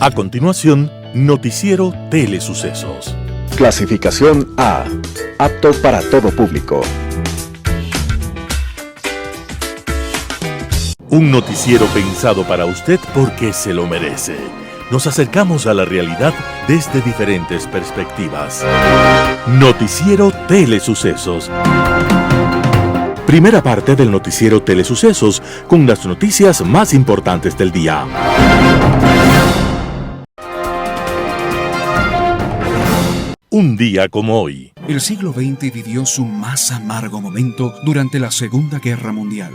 A continuación, Noticiero Telesucesos. Clasificación A. Apto para todo público. Un noticiero pensado para usted porque se lo merece. Nos acercamos a la realidad desde diferentes perspectivas. Noticiero Telesucesos. Primera parte del Noticiero Telesucesos con las noticias más importantes del día. Un día como hoy. El siglo XX vivió su más amargo momento durante la Segunda Guerra Mundial.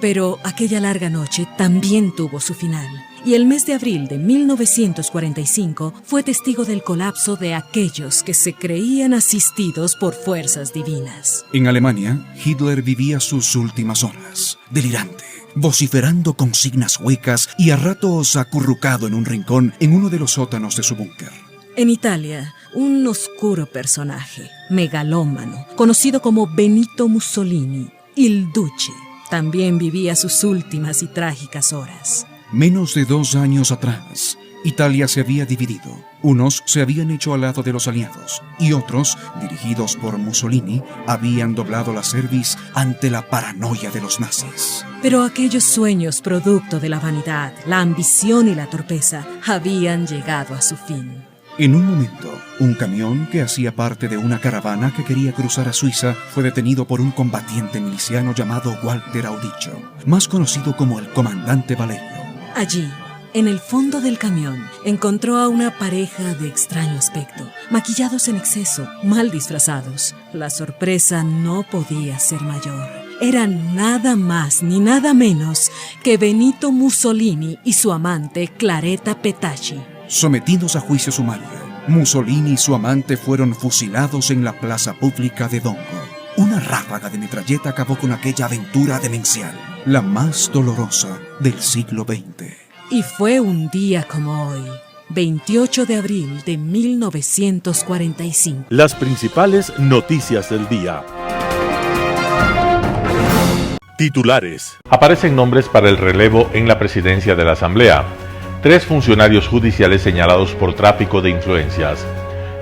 Pero aquella larga noche también tuvo su final, y el mes de abril de 1945 fue testigo del colapso de aquellos que se creían asistidos por fuerzas divinas. En Alemania, Hitler vivía sus últimas horas, delirante, vociferando consignas huecas y a ratos acurrucado en un rincón en uno de los sótanos de su búnker. En Italia, un oscuro personaje, megalómano, conocido como Benito Mussolini, Il Duce, también vivía sus últimas y trágicas horas. Menos de 2 años atrás, Italia se había dividido. Unos se habían hecho al lado de los aliados y otros, dirigidos por Mussolini, habían doblado la cerviz ante la paranoia de los nazis. Pero aquellos sueños, producto de la vanidad, la ambición y la torpeza, habían llegado a su fin. En un momento, un camión que hacía parte de una caravana que quería cruzar a Suiza fue detenido por un combatiente miliciano llamado Walter Audicho, más conocido como el Comandante Valerio. Allí, en el fondo del camión, encontró a una pareja de extraño aspecto, maquillados en exceso, mal disfrazados. La sorpresa no podía ser mayor. Eran nada más ni nada menos que Benito Mussolini y su amante Claretta Petacci. Sometidos a juicio sumario, Mussolini y su amante fueron fusilados en la plaza pública de Dongo. Una ráfaga de metralleta acabó con aquella aventura demencial, la más dolorosa del siglo XX. Y fue un día como hoy, 28 de abril de 1945. Las principales noticias del día. Titulares. Aparecen nombres para el relevo en la presidencia de la Asamblea. 3 funcionarios judiciales señalados por tráfico de influencias.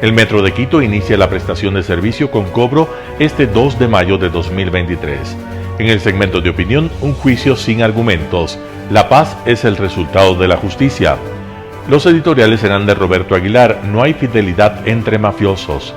El Metro de Quito inicia la prestación de servicio con cobro este 2 de mayo de 2023. En el segmento de opinión, un juicio sin argumentos. La paz es el resultado de la justicia. Los editoriales serán de Roberto Aguilar. No hay fidelidad entre mafiosos.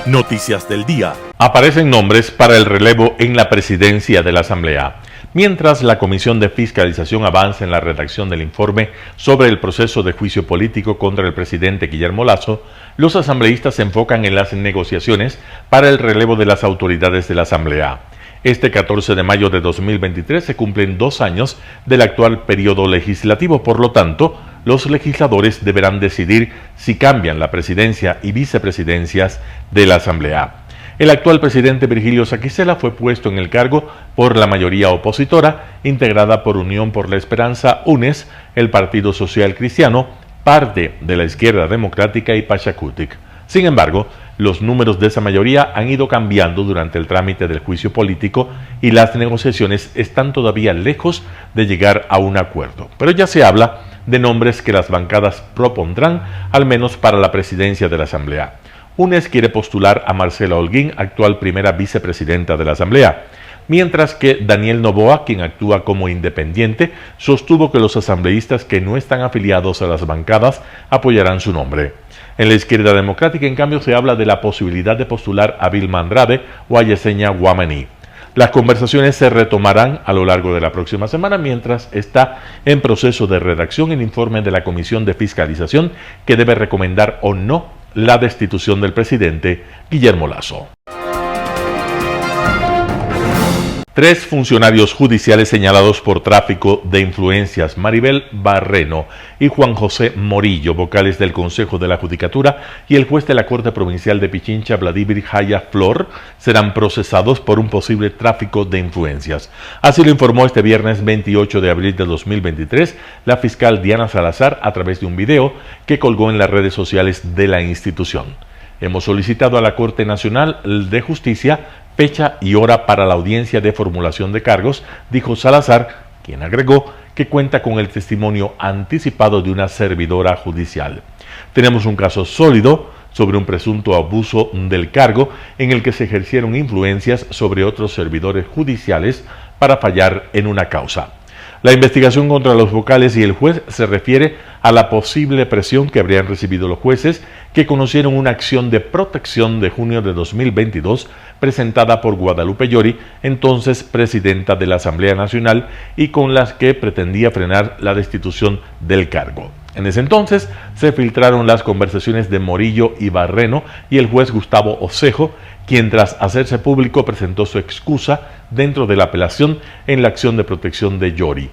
Noticias del día. Aparecen nombres para el relevo en la presidencia de la Asamblea. Mientras la Comisión de Fiscalización avanza en la redacción del informe sobre el proceso de juicio político contra el presidente Guillermo Lasso, los asambleístas se enfocan en las negociaciones para el relevo de las autoridades de la Asamblea. Este 14 de mayo de 2023 se cumplen 2 años del actual periodo legislativo, por lo tanto, los legisladores deberán decidir si cambian la presidencia y vicepresidencias de la Asamblea. El actual presidente Virgilio Saquicela fue puesto en el cargo por la mayoría opositora, integrada por Unión por la Esperanza, UNES, el Partido Social Cristiano, parte de la Izquierda Democrática y Pachacutic. Sin embargo, los números de esa mayoría han ido cambiando durante el trámite del juicio político y las negociaciones están todavía lejos de llegar a un acuerdo. Pero ya se habla de nombres que las bancadas propondrán, al menos para la presidencia de la Asamblea. UNES quiere postular a Marcela Holguín, actual primera vicepresidenta de la Asamblea, mientras que Daniel Noboa, quien actúa como independiente, sostuvo que los asambleístas que no están afiliados a las bancadas apoyarán su nombre. En la Izquierda Democrática, en cambio, se habla de la posibilidad de postular a Vilma Andrade o a Yesenia Guamaní. Las conversaciones se retomarán a lo largo de la próxima semana, mientras está en proceso de redacción el informe de la Comisión de Fiscalización que debe recomendar o no la destitución del presidente Guillermo Lasso. 3 funcionarios judiciales señalados por tráfico de influencias, Maribel Barreno y Juan José Morillo, vocales del Consejo de la Judicatura, y el juez de la Corte Provincial de Pichincha, Vladimir Jaya Flor, serán procesados por un posible tráfico de influencias. Así lo informó este viernes 28 de abril de 2023 la fiscal Diana Salazar a través de un video que colgó en las redes sociales de la institución. Hemos solicitado a la Corte Nacional de Justicia fecha y hora para la audiencia de formulación de cargos, dijo Salazar, quien agregó que cuenta con el testimonio anticipado de una servidora judicial. Tenemos un caso sólido sobre un presunto abuso del cargo en el que se ejercieron influencias sobre otros servidores judiciales para fallar en una causa. La investigación contra los vocales y el juez se refiere a la posible presión que habrían recibido los jueces que conocieron una acción de protección de junio de 2022 presentada por Guadalupe Llori, entonces presidenta de la Asamblea Nacional, y con las que pretendía frenar la destitución del cargo. En ese entonces se filtraron las conversaciones de Morillo y Barreno y el juez Gustavo Osejo, quien tras hacerse público presentó su excusa dentro de la apelación en la acción de protección de Llori.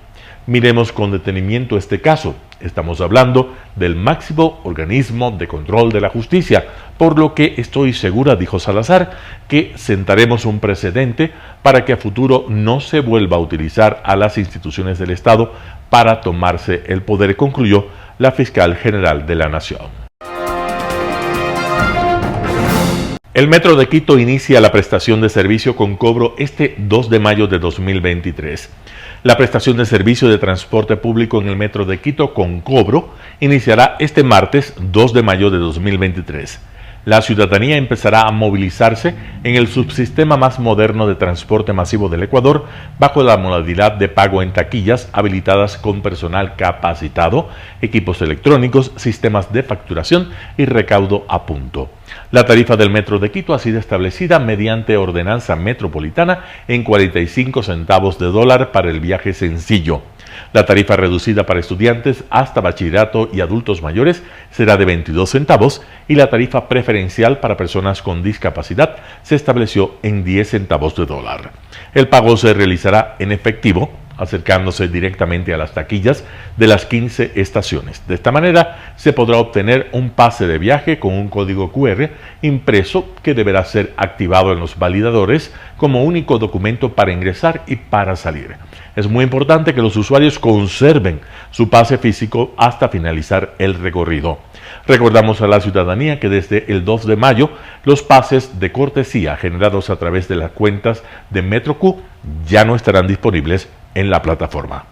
Miremos con detenimiento este caso. Estamos hablando del máximo organismo de control de la justicia, por lo que estoy segura, dijo Salazar, que sentaremos un precedente para que a futuro no se vuelva a utilizar a las instituciones del Estado para tomarse el poder, concluyó la fiscal general de la Nación. El Metro de Quito inicia la prestación de servicio con cobro este 2 de mayo de 2023. La prestación de servicio de transporte público en el Metro de Quito con cobro iniciará este martes 2 de mayo de 2023. La ciudadanía empezará a movilizarse en el subsistema más moderno de transporte masivo del Ecuador bajo la modalidad de pago en taquillas habilitadas con personal capacitado, equipos electrónicos, sistemas de facturación y recaudo a punto. La tarifa del Metro de Quito ha sido establecida mediante ordenanza metropolitana en 45 centavos de dólar para el viaje sencillo. La tarifa reducida para estudiantes hasta bachillerato y adultos mayores será de 22 centavos y la tarifa preferencial para personas con discapacidad se estableció en 10 centavos de dólar. El pago se realizará en efectivo, acercándose directamente a las taquillas de las 15 estaciones. De esta manera se podrá obtener un pase de viaje con un código QR impreso que deberá ser activado en los validadores como único documento para ingresar y para salir. Es muy importante que los usuarios conserven su pase físico hasta finalizar el recorrido. Recordamos a la ciudadanía que desde el 2 de mayo los pases de cortesía generados a través de las cuentas de MetroQ ya no estarán disponibles en la plataforma.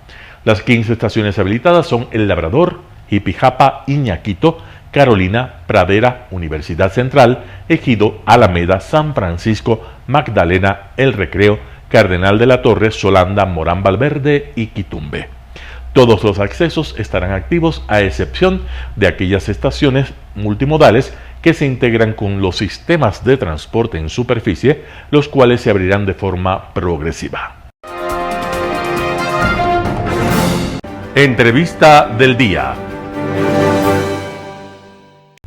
Las 15 estaciones habilitadas son El Labrador, Jipijapa, Iñaquito, Carolina, Pradera, Universidad Central, Ejido, Alameda, San Francisco, Magdalena, El Recreo, Cardenal de la Torre, Solanda, Morán Valverde y Quitumbe. Todos los accesos estarán activos a excepción de aquellas estaciones multimodales que se integran con los sistemas de transporte en superficie, los cuales se abrirán de forma progresiva. Entrevista del día.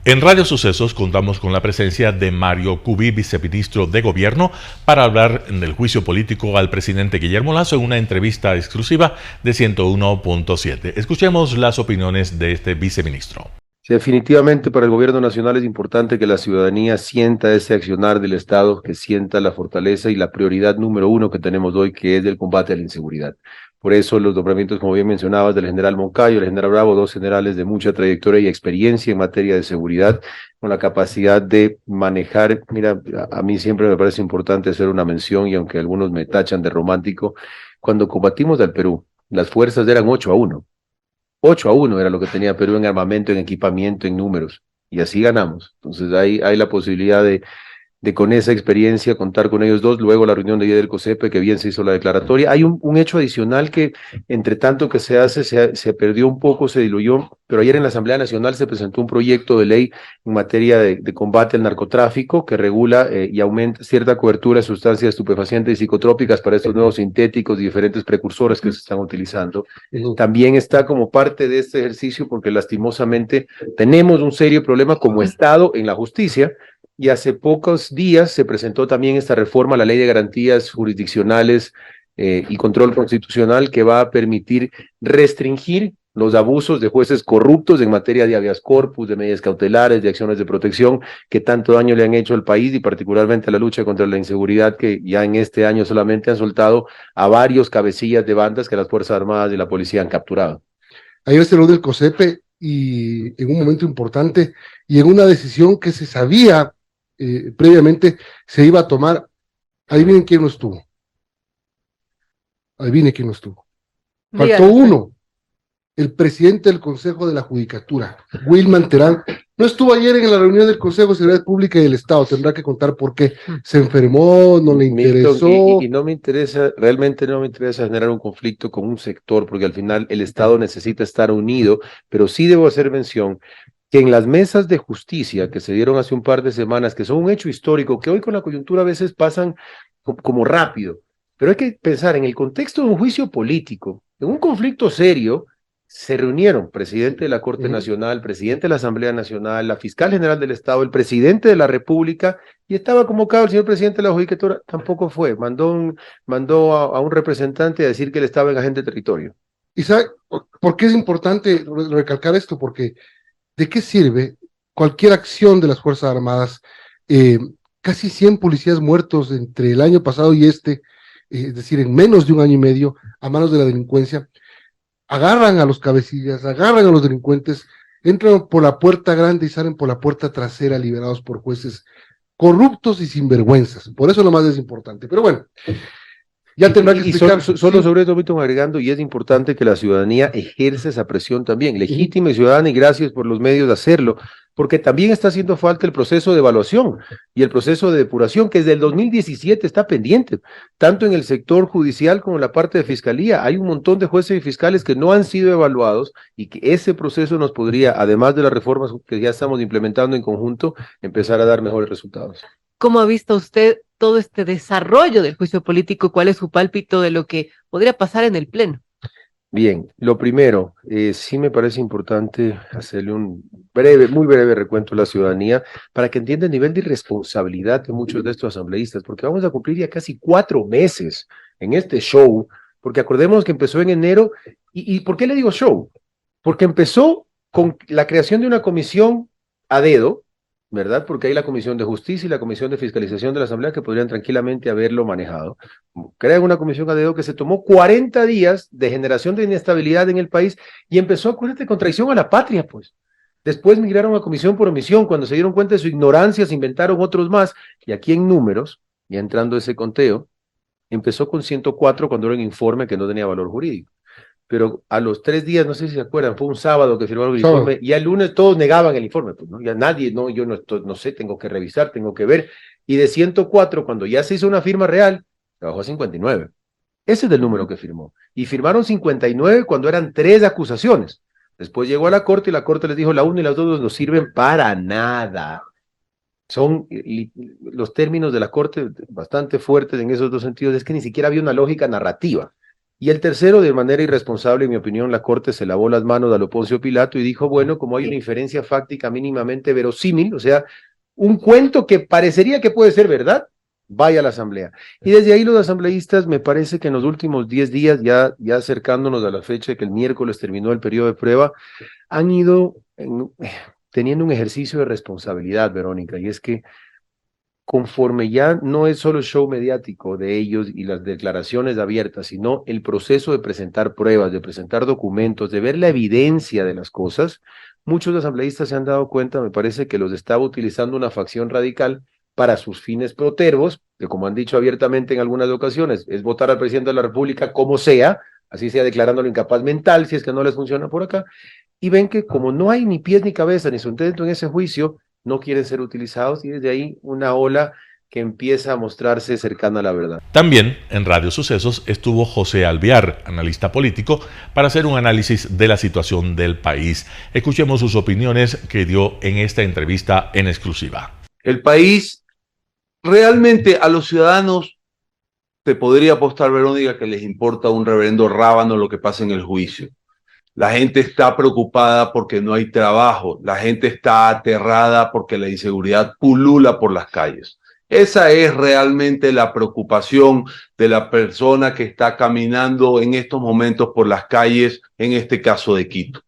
En Radio Sucesos contamos con la presencia de Mario Cubí, viceministro de Gobierno, para hablar del juicio político al presidente Guillermo Lasso en una entrevista exclusiva de 101.7. Escuchemos las opiniones de este viceministro. Sí, definitivamente para el gobierno nacional es importante que la ciudadanía sienta ese accionar del Estado, que sienta la fortaleza y la prioridad número uno que tenemos hoy, que es el combate a la inseguridad. Por eso los nombramientos, como bien mencionabas, del general Moncayo, el general Bravo, dos generales de mucha trayectoria y experiencia en materia de seguridad, con la capacidad de manejar. Mira, a mí siempre me parece importante hacer una mención, y aunque algunos me tachan de romántico, cuando combatimos al Perú, las fuerzas eran 8-1. 8-1 era lo que tenía Perú en armamento, en equipamiento, en números, y así ganamos. Entonces hay la posibilidad de con esa experiencia contar con ellos dos. Luego la reunión de ayer del COSEPE, que bien se hizo la declaratoria. Hay un hecho adicional que, entre tanto que se hace, se perdió un poco, se diluyó, pero ayer en la Asamblea Nacional se presentó un proyecto de ley en materia de combate al narcotráfico que regula y aumenta cierta cobertura de sustancias estupefacientes y psicotrópicas para estos nuevos sintéticos y diferentes precursores que se están utilizando. También está como parte de este ejercicio porque lastimosamente tenemos un serio problema como Estado en la justicia. Y hace pocos días se presentó también esta reforma a la Ley de Garantías Jurisdiccionales y Control Constitucional, que va a permitir restringir los abusos de jueces corruptos en materia de habeas corpus, de medidas cautelares, de acciones de protección, que tanto daño le han hecho al país y particularmente a la lucha contra la inseguridad, que ya en este año solamente han soltado a varios cabecillas de bandas que las Fuerzas Armadas y la policía han capturado. Ayer se lo del COSEPE y en un momento importante y en una decisión que se sabía previamente se iba a tomar. Adivinen quién no estuvo. Adivinen quién no estuvo. Faltó Díganos. uno, el presidente del Consejo de la Judicatura, Wilman Terán. No estuvo ayer en la reunión del Consejo de Seguridad Pública y del Estado, tendrá que contar por qué. Se enfermó, no le interesó. Milton, y no me interesa, realmente no me interesa generar un conflicto con un sector, porque al final el Estado necesita estar unido, pero sí debo hacer mención que en las mesas de justicia que se dieron hace un par de semanas, que son un hecho histórico, que hoy con la coyuntura a veces pasan como rápido, pero hay que pensar en el contexto de un juicio político, en un conflicto serio. Se reunieron presidente de la Corte Nacional, presidente de la Asamblea Nacional, la fiscal general del Estado, el presidente de la República, y estaba convocado el señor presidente de la Judicatura, tampoco fue, mandó a un representante a decir que él estaba en agente de territorio. ¿Y sabe por qué es importante recalcar esto? Porque ¿de qué sirve cualquier acción de las Fuerzas Armadas? Casi 100 policías muertos entre el año pasado y es decir, en menos de un año y medio, a manos de la delincuencia. Agarran a los cabecillas, agarran a los delincuentes, entran por la puerta grande y salen por la puerta trasera liberados por jueces corruptos y sinvergüenzas. Por eso lo más es importante. Pero bueno, ya tendrá que explicar. Solo sobre esto, Milton, agregando, y es importante que la ciudadanía ejerce esa presión también, legítima y ciudadana, y gracias por los medios de hacerlo, porque también está haciendo falta el proceso de evaluación y el proceso de depuración, que desde el 2017 está pendiente, tanto en el sector judicial como en la parte de fiscalía. Hay un montón de jueces y fiscales que no han sido evaluados y que ese proceso nos podría, además de las reformas que ya estamos implementando en conjunto, empezar a dar mejores resultados. ¿Cómo ha visto usted todo este desarrollo del juicio político? ¿Cuál es su pálpito de lo que podría pasar en el Pleno? Bien, lo primero, sí me parece importante hacerle un muy breve recuento a la ciudadanía para que entienda el nivel de irresponsabilidad de muchos de estos asambleístas, porque vamos a cumplir ya casi 4 meses en este show, porque acordemos que empezó en enero, y ¿por qué le digo show? Porque empezó con la creación de una comisión a dedo, ¿verdad? Porque hay la Comisión de Justicia y la Comisión de Fiscalización de la Asamblea que podrían tranquilamente haberlo manejado. Crean una comisión a dedo que se tomó 40 días de generación de inestabilidad en el país y empezó, acuérdate, con traición a la patria, pues. Después migraron a comisión por omisión. Cuando se dieron cuenta de su ignorancia, se inventaron otros más. Y aquí en números, ya entrando ese conteo, empezó con 104 cuando era un informe que no tenía valor jurídico. Pero a los 3 días, no sé si se acuerdan, fue un sábado que firmaron el informe, y el lunes todos negaban el informe, pues, ¿no? Ya nadie, no, yo no sé, tengo que revisar, tengo que ver, y de 104, cuando ya se hizo una firma real, se bajó a 59. Ese es el número que firmó, y firmaron 59 cuando eran 3 acusaciones. Después llegó a la Corte, y la Corte les dijo, la 1 y la 2 no sirven para nada. Son los términos de la Corte bastante fuertes en esos 2 sentidos, es que ni siquiera había una lógica narrativa. Y el tercero, de manera irresponsable, en mi opinión, la Corte se lavó las manos a lo Poncio Pilato y dijo, bueno, como hay una inferencia fáctica mínimamente verosímil, o sea, un cuento que parecería que puede ser verdad, vaya a la Asamblea. Y desde ahí los asambleístas, me parece que en los últimos 10 días, ya acercándonos a la fecha de que el miércoles terminó el periodo de prueba, han ido teniendo un ejercicio de responsabilidad, Verónica, y es que conforme ya no es solo el show mediático de ellos y las declaraciones abiertas, sino el proceso de presentar pruebas, de presentar documentos, de ver la evidencia de las cosas, muchos asambleístas se han dado cuenta, me parece, que los estaba utilizando una facción radical para sus fines protervos, que como han dicho abiertamente en algunas ocasiones, es votar al presidente de la República como sea, así sea declarándolo incapaz mental, si es que no les funciona por acá, y ven que como no hay ni pies ni cabeza ni sustento en ese juicio, no quieren ser utilizados, y desde ahí una ola que empieza a mostrarse cercana a la verdad. También en Radio Sucesos estuvo José Alvear, analista político, para hacer un análisis de la situación del país. Escuchemos sus opiniones que dio en esta entrevista en exclusiva. El país, realmente a los ciudadanos, te podría apostar, Verónica, que les importa un reverendo rábano lo que pasa en el juicio. La gente está preocupada porque no hay trabajo. La gente está aterrada porque la inseguridad pulula por las calles. Esa es realmente la preocupación de la persona que está caminando en estos momentos por las calles, en este caso de Quito.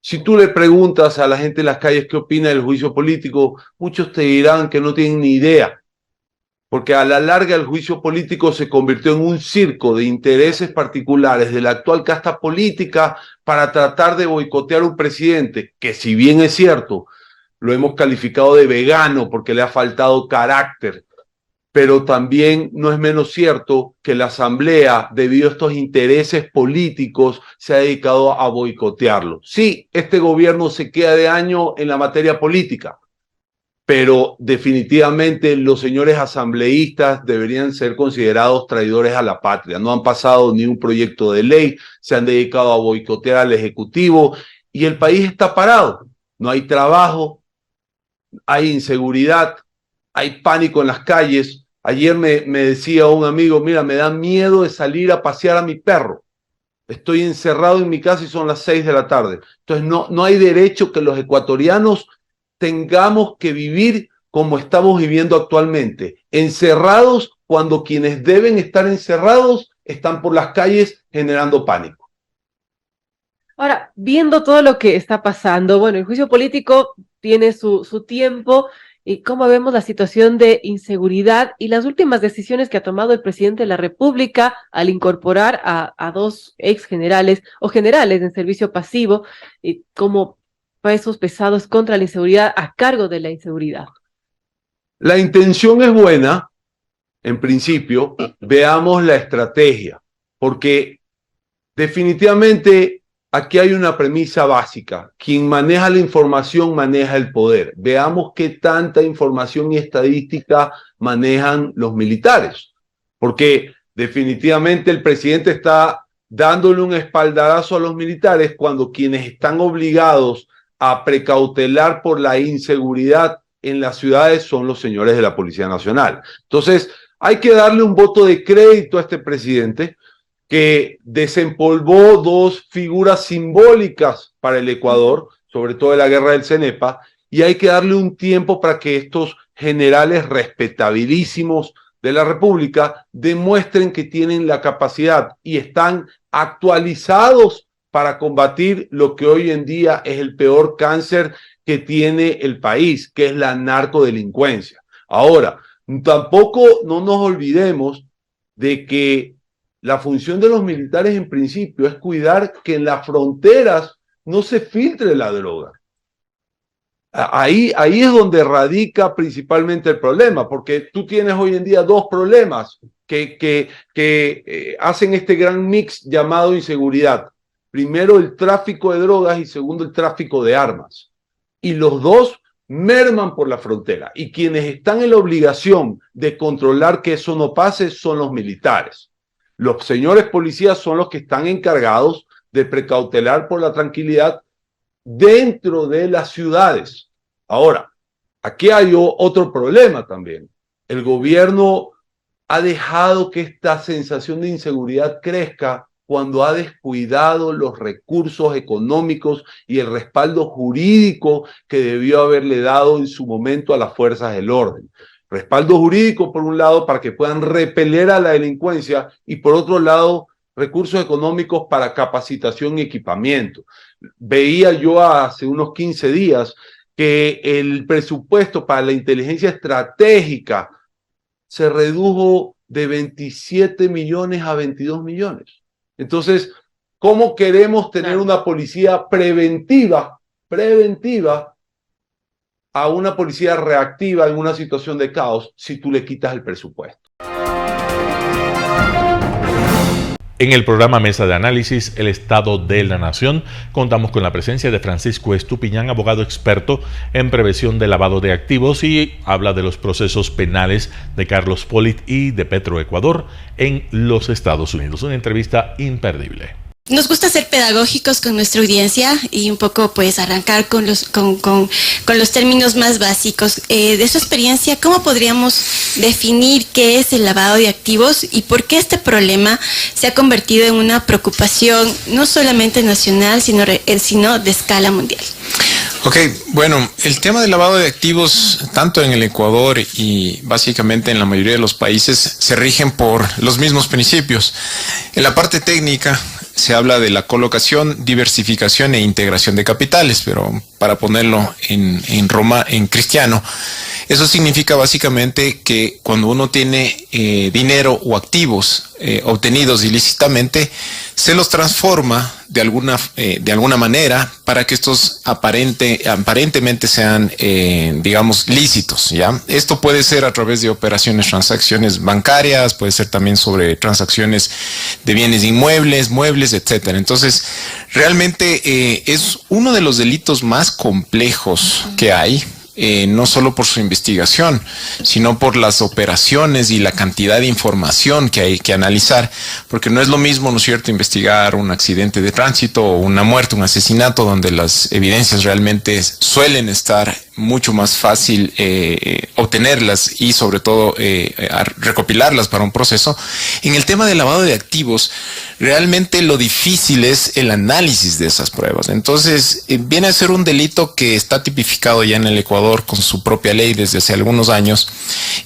Si tú le preguntas a la gente en las calles qué opina del juicio político, muchos te dirán que no tienen ni idea. Porque a la larga el juicio político se convirtió en un circo de intereses particulares de la actual casta política para tratar de boicotear a un presidente que, si bien es cierto, lo hemos calificado de vegano porque le ha faltado carácter, pero también no es menos cierto que la Asamblea, debido a estos intereses políticos, se ha dedicado a boicotearlo. Sí, este gobierno se queda de año en la materia política, pero definitivamente los señores asambleístas deberían ser considerados traidores a la patria. No han pasado ni un proyecto de ley, se han dedicado a boicotear al Ejecutivo y el país está parado. No hay trabajo, hay inseguridad, hay pánico en las calles. Ayer me decía un amigo, mira, me da miedo de salir a pasear a mi perro. Estoy encerrado en mi casa y son las 6 de la tarde. Entonces no hay derecho que los ecuatorianos tengamos que vivir como estamos viviendo actualmente, encerrados cuando quienes deben estar encerrados están por las calles generando pánico. Ahora, viendo todo lo que está pasando, bueno, el juicio político tiene su tiempo, y cómo vemos la situación de inseguridad y las últimas decisiones que ha tomado el presidente de la República al incorporar a 2 ex generales o generales en servicio pasivo como pesos pesados contra la inseguridad, a cargo de la inseguridad. La intención es buena, en principio. Veamos la estrategia, porque definitivamente aquí hay una premisa básica: quien maneja la información maneja el poder. Veamos qué tanta información y estadística manejan los militares, porque definitivamente el presidente está dándole un espaldarazo a los militares cuando quienes están obligados a precautelar por la inseguridad en las ciudades son los señores de la Policía Nacional. Entonces, hay que darle un voto de crédito a este presidente que desempolvó 2 figuras simbólicas para el Ecuador, sobre todo de la guerra del Cenepa, y hay que darle un tiempo para que estos generales respetabilísimos de la República demuestren que tienen la capacidad y están actualizados para combatir lo que hoy en día es el peor cáncer que tiene el país, que es la narcodelincuencia. Ahora, tampoco no nos olvidemos de que la función de los militares en principio es cuidar que en las fronteras no se filtre la droga. Ahí es donde radica principalmente el problema, porque tú tienes hoy en día 2 problemas que hacen este gran mix llamado inseguridad. Primero, el tráfico de drogas y segundo, el tráfico de armas. Y los 2 merman por la frontera. Y quienes están en la obligación de controlar que eso no pase son los militares. Los señores policías son los que están encargados de precautelar por la tranquilidad dentro de las ciudades. Ahora, aquí hay otro problema también. El gobierno ha dejado que esta sensación de inseguridad crezca cuando ha descuidado los recursos económicos y el respaldo jurídico que debió haberle dado en su momento a las fuerzas del orden. Respaldo jurídico, por un lado, para que puedan repeler a la delincuencia, y por otro lado, recursos económicos para capacitación y equipamiento. Veía yo hace unos 15 días que el presupuesto para la inteligencia estratégica se redujo de 27 millones a 22 millones. Entonces, ¿cómo queremos tener una policía preventiva a una policía reactiva en una situación de caos si tú le quitas el presupuesto? En el programa Mesa de Análisis, El Estado de la Nación, contamos con la presencia de Francisco Estupiñán, abogado experto en prevención de lavado de activos, y habla de los procesos penales de Carlos Polit y de Petroecuador en los Estados Unidos. Una entrevista imperdible. Nos gusta ser pedagógicos con nuestra audiencia y un poco pues arrancar con los términos más básicos. De su experiencia, ¿cómo podríamos definir qué es el lavado de activos y por qué este problema se ha convertido en una preocupación no solamente nacional, sino de escala mundial? Ok, bueno, el tema del lavado de activos, tanto en el Ecuador y básicamente en la mayoría de los países, se rigen por los mismos principios. En la parte técnica se habla de la colocación, diversificación e integración de capitales, pero para ponerlo en cristiano, Eso significa básicamente que cuando uno tiene dinero o activos obtenidos ilícitamente, se los transforma de alguna manera para que estos aparentemente sean, digamos, lícitos, ¿ya? Esto puede ser a través de transacciones bancarias, puede ser también sobre transacciones de bienes inmuebles, muebles, etcétera. Entonces, realmente es uno de los delitos más complejos que hay. No solo por su investigación, sino por las operaciones y la cantidad de información que hay que analizar, porque no es lo mismo, ¿no es cierto?, investigar un accidente de tránsito o una muerte, un asesinato, donde las evidencias realmente suelen estar mucho más fácil obtenerlas y sobre todo recopilarlas para un proceso. En el tema del lavado de activos, realmente lo difícil es el análisis de esas pruebas. Entonces, viene a ser un delito que está tipificado ya en el Ecuador con su propia ley desde hace algunos años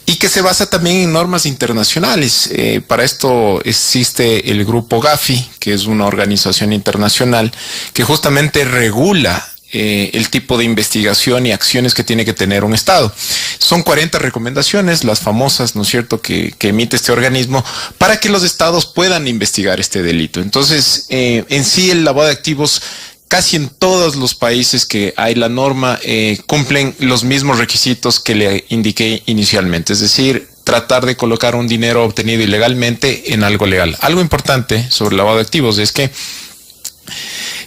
y que se basa también en normas internacionales. Para esto existe el grupo Gafi, que es una organización internacional que justamente regula el tipo de investigación y acciones que tiene que tener un Estado. Son 40 recomendaciones, las famosas, ¿no es cierto?, que emite este organismo para que los Estados puedan investigar este delito. Entonces, en sí, el lavado de activos, casi en todos los países que hay la norma, cumplen los mismos requisitos que le indiqué inicialmente, es decir, tratar de colocar un dinero obtenido ilegalmente en algo legal. Algo importante sobre el lavado de activos es que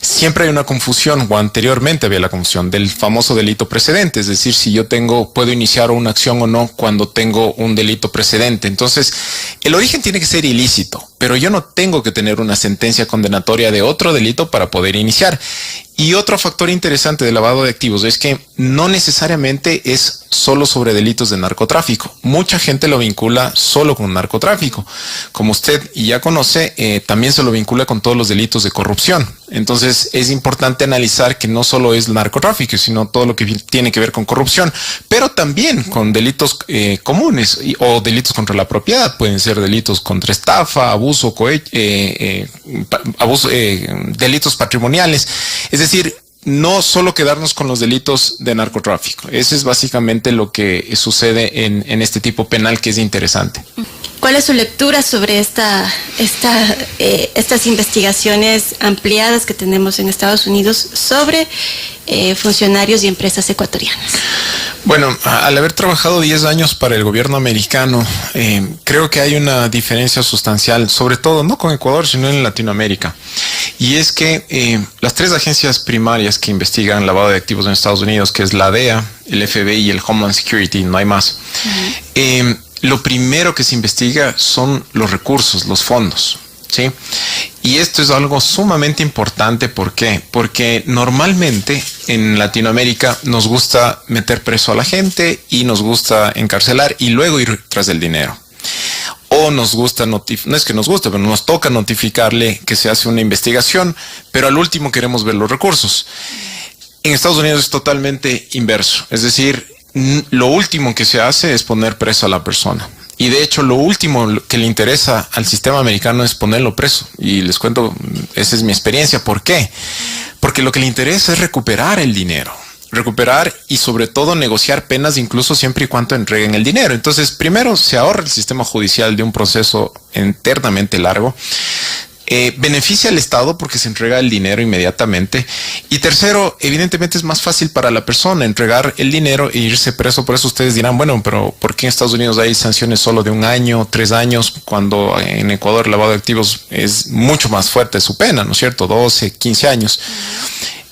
siempre hay una confusión, o anteriormente había la confusión del famoso delito precedente, es decir, si yo puedo iniciar una acción o no cuando tengo un delito precedente. Entonces, el origen tiene que ser ilícito, pero yo no tengo que tener una sentencia condenatoria de otro delito para poder iniciar. Y otro factor interesante del lavado de activos es que no necesariamente es solo sobre delitos de narcotráfico. Mucha gente lo vincula solo con narcotráfico. Como usted ya conoce, también se lo vincula con todos los delitos de corrupción. Entonces es importante analizar que no solo es narcotráfico, sino todo lo que tiene que ver con corrupción, pero también con delitos comunes o delitos contra la propiedad. Pueden ser delitos contra estafa, abuso, delitos patrimoniales. Es decir, no solo quedarnos con los delitos de narcotráfico. Eso es básicamente lo que sucede en este tipo penal, que es interesante. ¿Cuál es su lectura sobre estas investigaciones ampliadas que tenemos en Estados Unidos sobre funcionarios y empresas ecuatorianas? Bueno, al haber trabajado 10 años para el gobierno americano, creo que hay una diferencia sustancial, sobre todo no con Ecuador, sino en Latinoamérica. Y es que las tres agencias primarias que investigan lavado de activos en Estados Unidos, que es la DEA, el FBI y el Homeland Security, no hay más, lo primero que se investiga son los recursos, los fondos, ¿sí? Y esto es algo sumamente importante. ¿Por qué? Porque normalmente en Latinoamérica nos gusta meter preso a la gente y nos gusta encarcelar y luego ir tras el dinero. O nos gusta no es que nos guste, pero nos toca notificarle que se hace una investigación, pero al último queremos ver los recursos. En Estados Unidos es totalmente inverso. Es decir, lo último que se hace es poner preso a la persona. Y de hecho, lo último que le interesa al sistema americano es ponerlo preso. Y les cuento, esa es mi experiencia. ¿Por qué? Porque lo que le interesa es recuperar el dinero. Recuperar y sobre todo negociar penas, incluso siempre y cuando entreguen el dinero. Entonces, primero se ahorra el sistema judicial de un proceso eternamente largo. Beneficia al Estado porque se entrega el dinero inmediatamente. Y tercero, evidentemente es más fácil para la persona entregar el dinero e irse preso. Por eso ustedes dirán, bueno, pero ¿por qué en Estados Unidos hay sanciones solo de 1 año, 3 años, cuando en Ecuador el lavado de activos es mucho más fuerte su pena, ¿no es cierto? 12, 15 años.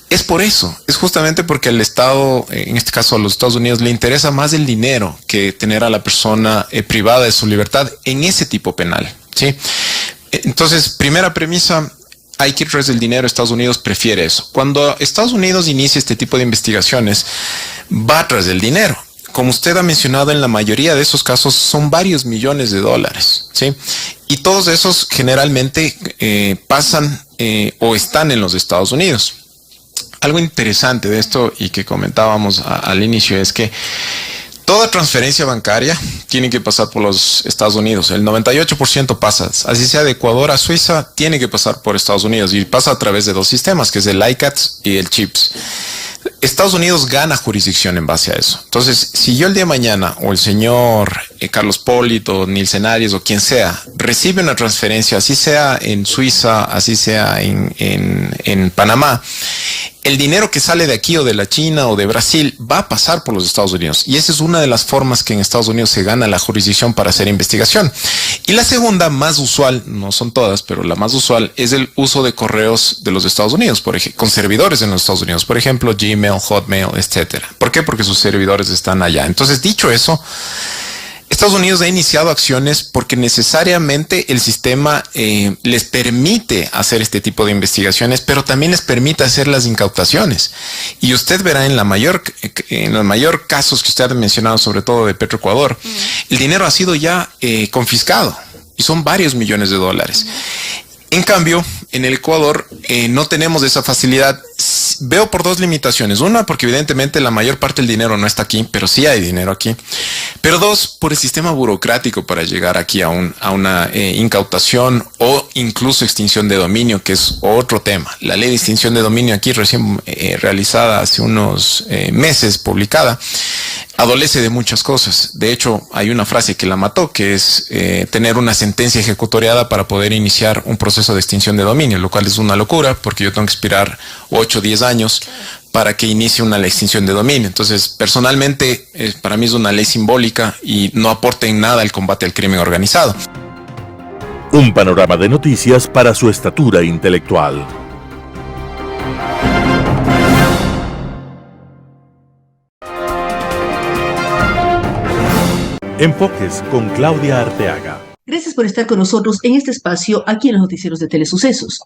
Es por eso, es justamente porque al Estado, en este caso a los Estados Unidos, le interesa más el dinero que tener a la persona privada de su libertad en ese tipo penal, ¿sí? Entonces, primera premisa, hay que ir tras el dinero. Estados Unidos prefiere eso. Cuando Estados Unidos inicia este tipo de investigaciones, va tras el dinero. Como usted ha mencionado, en la mayoría de esos casos son varios millones de dólares, ¿sí? Y todos esos generalmente pasan o están en los Estados Unidos. Algo interesante de esto y que comentábamos al inicio es que toda transferencia bancaria tiene que pasar por los Estados Unidos. El 98% pasa, así sea de Ecuador a Suiza, tiene que pasar por Estados Unidos y pasa a través de 2 sistemas, que es el ICATS y el CHIPS. Estados Unidos gana jurisdicción en base a eso. Entonces, si yo el día de mañana o el señor Carlos Polito, Nielsen Arias o quien sea recibe una transferencia, así sea en Suiza, así sea en Panamá, el dinero que sale de aquí o de la China o de Brasil va a pasar por los Estados Unidos. Y esa es una de las formas que en Estados Unidos se gana la jurisdicción para hacer investigación. Y la segunda, más usual, no son todas, pero la más usual es el uso de correos de los Estados Unidos, por ejemplo, con servidores en los Estados Unidos, por ejemplo, Gmail, Hotmail, etcétera. ¿Por qué? Porque sus servidores están allá. Entonces, dicho eso, Estados Unidos ha iniciado acciones porque necesariamente el sistema les permite hacer este tipo de investigaciones, pero también les permite hacer las incautaciones. Y usted verá en los mayor casos que usted ha mencionado, sobre todo de Petroecuador, el dinero ha sido ya confiscado y son varios millones de dólares. En cambio, en el Ecuador no tenemos esa facilidad. Veo por dos limitaciones. Una, porque evidentemente la mayor parte del dinero no está aquí, pero sí hay dinero aquí. Pero dos, por el sistema burocrático para llegar aquí a una incautación o incluso extinción de dominio, que es otro tema. La ley de extinción de dominio aquí recién realizada hace unos meses, publicada, adolece de muchas cosas. De hecho, hay una frase que la mató, que es tener una sentencia ejecutoriada para poder iniciar un proceso de extinción de dominio, lo cual es una locura porque yo tengo que esperar 8 o 10 años para que inicie una extinción de dominio. Entonces, personalmente, para mí es una ley simbólica y no aporta en nada al combate al crimen organizado. Un panorama de noticias para su estatura intelectual. Enfoques con Claudia Arteaga. Gracias por estar con nosotros en este espacio aquí en los noticieros de Telesucesos.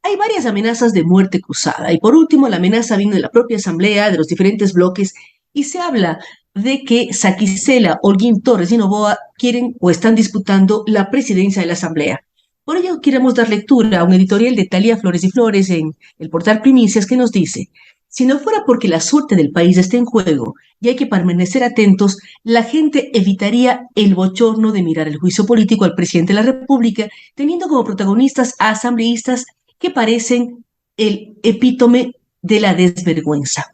Hay varias amenazas de muerte cruzada y por último la amenaza vino de la propia asamblea, de los diferentes bloques y se habla de que Saquicela, Holguín Torres y Noboa quieren o están disputando la presidencia de la asamblea. Por ello queremos dar lectura a un editorial de Talía Flores y Flores en el portal Primicias que nos dice: si no fuera porque la suerte del país está en juego y hay que permanecer atentos, la gente evitaría el bochorno de mirar el juicio político al presidente de la República, teniendo como protagonistas a asambleístas que parecen el epítome de la desvergüenza.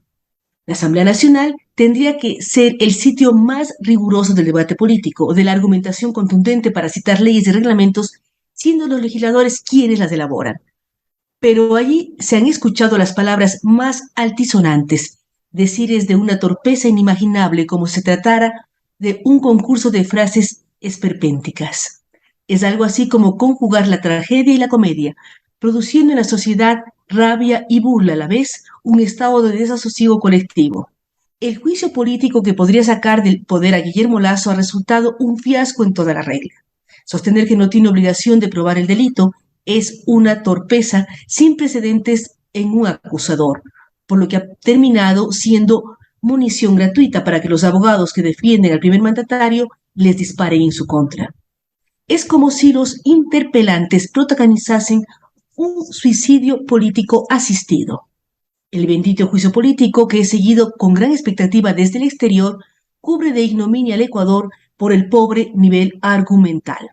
La Asamblea Nacional tendría que ser el sitio más riguroso del debate político, de la argumentación contundente para citar leyes y reglamentos, siendo los legisladores quienes las elaboran. Pero allí se han escuchado las palabras más altisonantes, decires de una torpeza inimaginable como si se tratara de un concurso de frases esperpénticas. Es algo así como conjugar la tragedia y la comedia, produciendo en la sociedad rabia y burla a la vez, un estado de desasosiego colectivo. El juicio político que podría sacar del poder a Guillermo Lasso ha resultado un fiasco en toda la regla. Sostener que no tiene obligación de probar el delito es una torpeza sin precedentes en un acusador, por lo que ha terminado siendo munición gratuita para que los abogados que defienden al primer mandatario les disparen en su contra. Es como si los interpelantes protagonizasen un suicidio político asistido. El bendito juicio político, que es seguido con gran expectativa desde el exterior, cubre de ignominia al Ecuador por el pobre nivel argumental.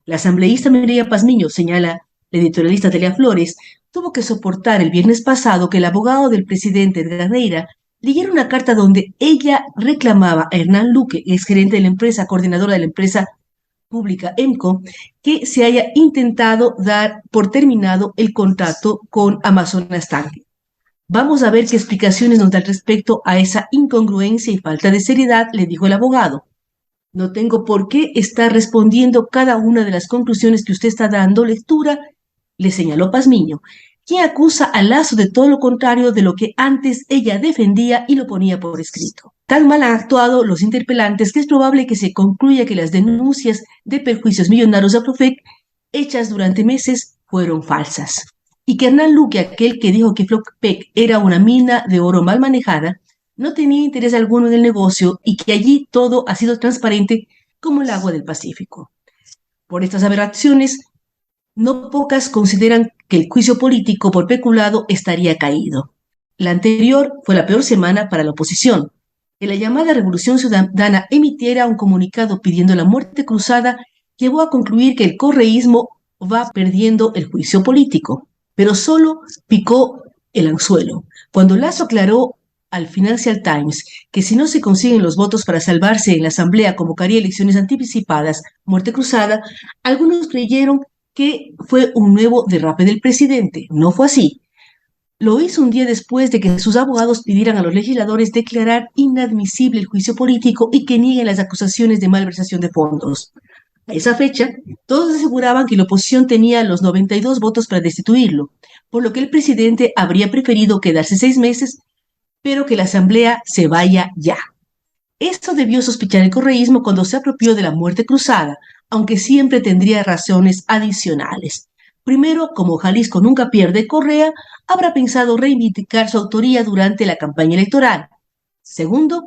La asambleísta Mireya Pazmiño, señala la editorialista Talía Flores, tuvo que soportar el viernes pasado que el abogado del presidente Edgar Neira leyera una carta donde ella reclamaba a Hernán Luque, exgerente de la empresa, coordinadora de la empresa pública EMCO, que se haya intentado dar por terminado el contrato con Amazonas Tanque. Vamos a ver qué explicaciones nos da al respecto a esa incongruencia y falta de seriedad, le dijo el abogado. No tengo por qué estar respondiendo cada una de las conclusiones que usted está dando lectura, le señaló Pazmiño, quien acusa a Lasso de todo lo contrario de lo que antes ella defendía y lo ponía por escrito. Tan mal han actuado los interpelantes que es probable que se concluya que las denuncias de perjuicios millonarios a Profec hechas durante meses fueron falsas. Y que Hernán Luque, aquel que dijo que Flopec era una mina de oro mal manejada, no tenía interés alguno en el negocio y que allí todo ha sido transparente como el agua del Pacífico. Por estas aberraciones, no pocas consideran que el juicio político por peculado estaría caído. La anterior fue la peor semana para la oposición, que la llamada Revolución Ciudadana emitiera un comunicado pidiendo la muerte cruzada, llevó a concluir que el correísmo va perdiendo el juicio político, pero solo picó el anzuelo. Cuando Lasso aclaró al Financial Times que si no se consiguen los votos para salvarse en la Asamblea convocaría elecciones anticipadas, muerte cruzada, algunos creyeron que fue un nuevo derrape del presidente. No fue así. Lo hizo un día después de que sus abogados pidieran a los legisladores declarar inadmisible el juicio político y que nieguen las acusaciones de malversación de fondos. A esa fecha, todos aseguraban que la oposición tenía los 92 votos para destituirlo, por lo que el presidente habría preferido quedarse 6 meses, pero que la Asamblea se vaya ya. Esto debió sospechar el correísmo cuando se apropió de la muerte cruzada, aunque siempre tendría razones adicionales. Primero, como Jalisco nunca pierde, Correa habrá pensado reivindicar su autoría durante la campaña electoral. Segundo,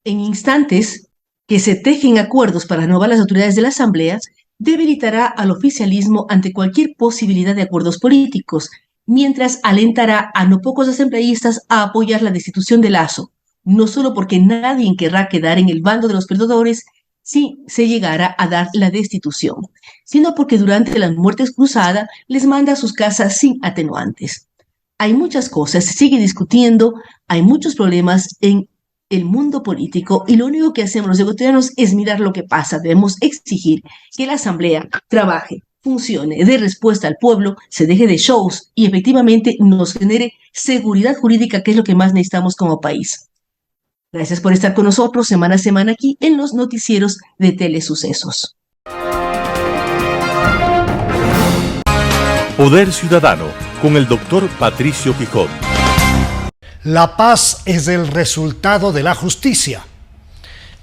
en instantes que se tejen acuerdos para renovar las autoridades de la Asamblea, debilitará al oficialismo ante cualquier posibilidad de acuerdos políticos, mientras alentará a no pocos asambleístas a apoyar la destitución de Lasso, no solo porque nadie querrá quedar en el bando de los perdedores si se llegara a dar la destitución, sino porque durante las muertes cruzadas les manda a sus casas sin atenuantes. Hay muchas cosas, se sigue discutiendo, hay muchos problemas en el mundo político y lo único que hacemos los ecuatorianos es mirar lo que pasa. Debemos exigir que la Asamblea trabaje, funcione, dé respuesta al pueblo, se deje de shows y efectivamente nos genere seguridad jurídica, que es lo que más necesitamos como país. Gracias por estar con nosotros semana a semana aquí en los noticieros de Telesucesos. Poder Ciudadano con el doctor Patricio Quijón. La paz es el resultado de la justicia.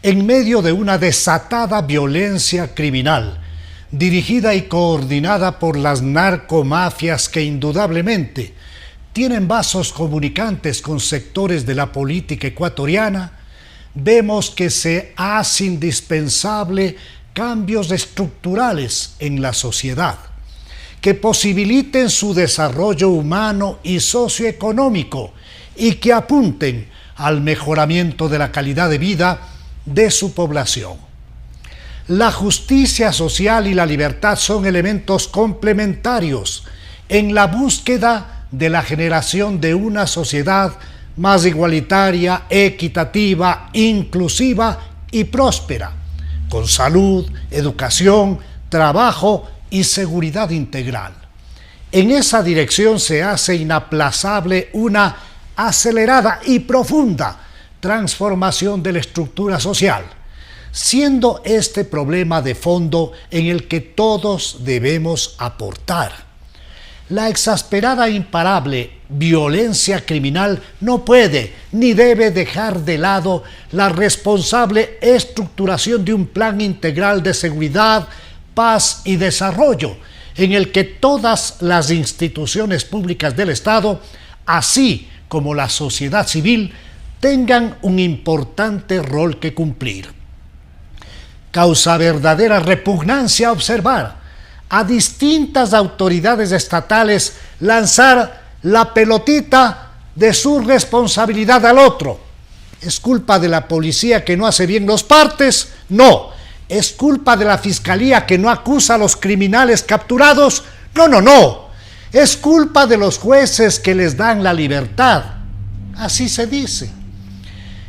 En medio de una desatada violencia criminal, dirigida y coordinada por las narcomafias que indudablemente tienen vasos comunicantes con sectores de la política ecuatoriana, vemos que se hace indispensable cambios estructurales en la sociedad que posibiliten su desarrollo humano y socioeconómico y que apunten al mejoramiento de la calidad de vida de su población. La justicia social y la libertad son elementos complementarios en la búsqueda de la generación de una sociedad más igualitaria, equitativa, inclusiva y próspera, con salud, educación, trabajo y seguridad integral. En esa dirección se hace inaplazable una acelerada y profunda transformación de la estructura social, siendo este problema de fondo en el que todos debemos aportar. La exasperada e imparable violencia criminal no puede ni debe dejar de lado la responsable estructuración de un plan integral de seguridad, paz y desarrollo, en el que todas las instituciones públicas del Estado, así como la sociedad civil, tengan un importante rol que cumplir. Causa verdadera repugnancia observar a distintas autoridades estatales lanzar la pelotita de su responsabilidad al otro. ¿Es culpa de la policía que no hace bien los partes? No. ¿Es culpa de la fiscalía que no acusa a los criminales capturados? No. Es culpa de los jueces que les dan la libertad. Así se dice.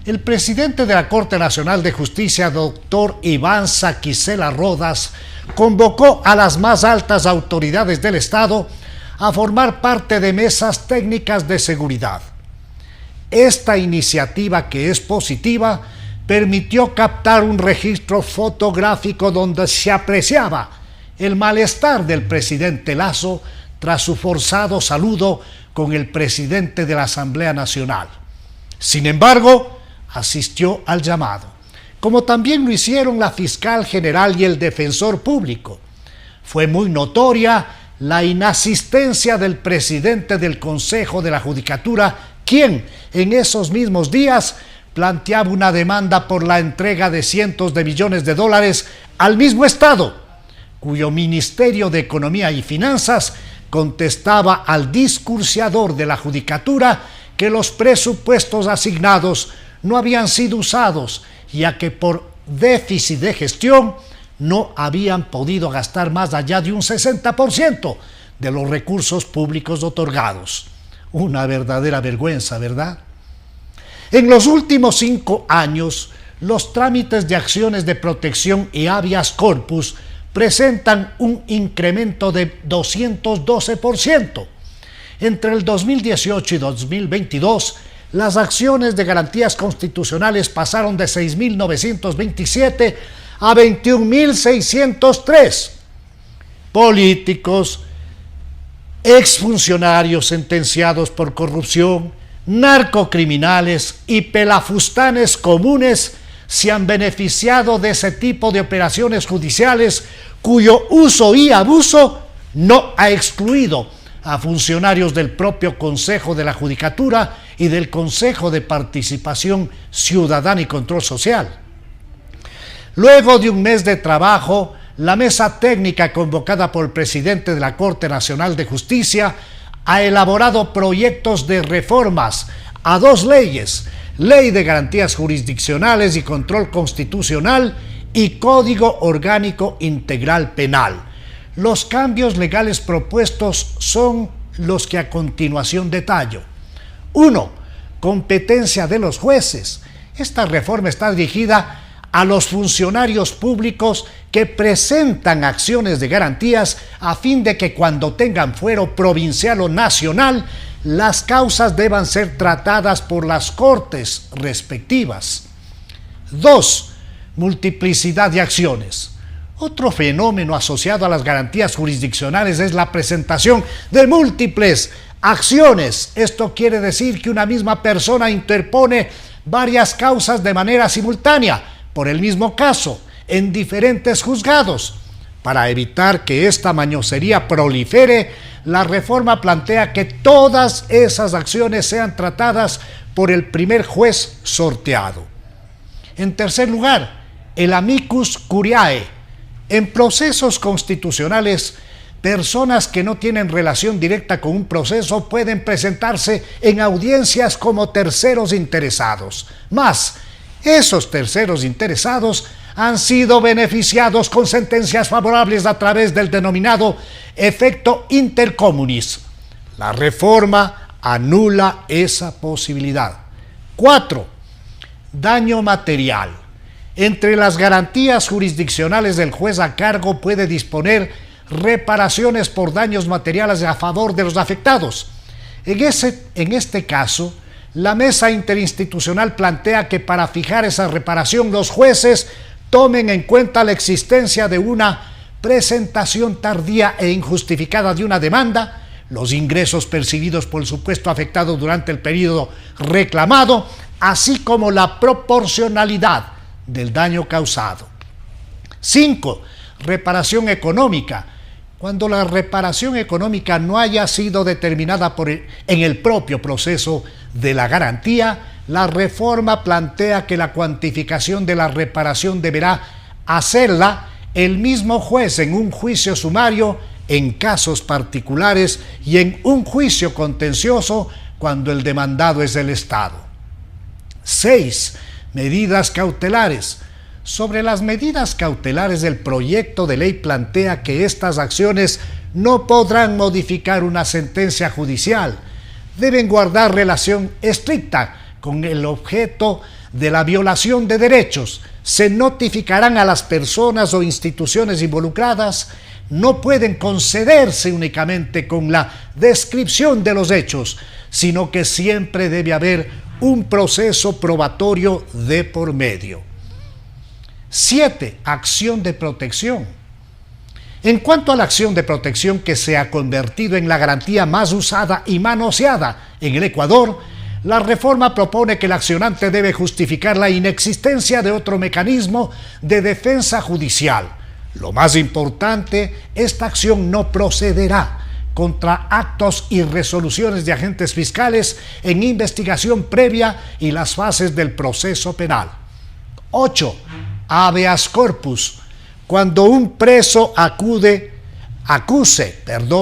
El presidente de la Corte Nacional de Justicia, doctor Iván Saquicela Rodas, convocó a las más altas autoridades del Estado a formar parte de mesas técnicas de seguridad. Esta iniciativa, que es positiva, permitió captar un registro fotográfico donde se apreciaba el malestar del presidente Lasso tras su forzado saludo con el presidente de la Asamblea Nacional. Sin embargo, asistió al llamado, como también lo hicieron la fiscal general y el defensor público. Fue muy notoria la inasistencia del presidente del Consejo de la Judicatura, quien en esos mismos días planteaba una demanda por la entrega de cientos de millones de dólares al mismo Estado, cuyo Ministerio de Economía y Finanzas contestaba al discursiador de la Judicatura que los presupuestos asignados no habían sido usados, ya que por déficit de gestión no habían podido gastar más allá de un 60% de los recursos públicos otorgados. Una verdadera vergüenza, ¿verdad? En los últimos 5 años, los trámites de acciones de protección y habeas corpus presentan un incremento de 212%. Entre el 2018 y 2022, las acciones de garantías constitucionales pasaron de 6.927 a 21.603. Políticos, exfuncionarios sentenciados por corrupción, narcocriminales y pelafustanes comunes se han beneficiado de ese tipo de operaciones judiciales cuyo uso y abuso no ha excluido a funcionarios del propio Consejo de la Judicatura y del Consejo de Participación Ciudadana y Control Social. Luego de un mes de trabajo, la mesa técnica convocada por el presidente de la Corte Nacional de Justicia ha elaborado proyectos de reformas a 2 leyes: Ley de Garantías Jurisdiccionales y Control Constitucional y Código Orgánico Integral Penal. Los cambios legales propuestos son los que a continuación detallo. 1. Competencia de los jueces. Esta reforma está dirigida a los funcionarios públicos que presentan acciones de garantías a fin de que cuando tengan fuero provincial o nacional, las causas deban ser tratadas por las cortes respectivas. 2. Multiplicidad de acciones. Otro fenómeno asociado a las garantías jurisdiccionales es la presentación de múltiples acciones. Esto quiere decir que una misma persona interpone varias causas de manera simultánea por el mismo caso en diferentes juzgados. Para evitar que esta mañosería prolifere, la reforma plantea que todas esas acciones sean tratadas por el primer juez sorteado. En tercer lugar, el amicus curiae. En procesos constitucionales, personas que no tienen relación directa con un proceso pueden presentarse en audiencias como terceros interesados. Más, esos terceros interesados han sido beneficiados con sentencias favorables a través del denominado efecto intercommunis. La reforma anula esa posibilidad. 4. Daño material. Entre las garantías jurisdiccionales, el juez a cargo puede disponer reparaciones por daños materiales a favor de los afectados. En este caso, la mesa interinstitucional plantea que para fijar esa reparación los jueces tomen en cuenta la existencia de una presentación tardía e injustificada de una demanda, los ingresos percibidos por el supuesto afectado durante el periodo reclamado, así como la proporcionalidad del daño causado. 5. Reparación económica. Cuando la reparación económica no haya sido determinada en el propio proceso de la garantía, la reforma plantea que la cuantificación de la reparación deberá hacerla el mismo juez en un juicio sumario en casos particulares y en un juicio contencioso cuando el demandado es el Estado. 6. Medidas cautelares. Sobre las medidas cautelares, el proyecto de ley plantea que estas acciones no podrán modificar una sentencia judicial. Deben guardar relación estricta con el objeto de la violación de derechos. Se notificarán a las personas o instituciones involucradas. No pueden concederse únicamente con la descripción de los hechos, sino que siempre debe haber un proceso probatorio de por medio. 7. Acción de protección. En cuanto a la acción de protección, que se ha convertido en la garantía más usada y manoseada en el Ecuador, la reforma propone que el accionante debe justificar la inexistencia de otro mecanismo de defensa judicial. Lo más importante, esta acción no procederá contra actos y resoluciones de agentes fiscales en investigación previa y las fases del proceso penal. 8. Habeas corpus. Cuando un preso acuse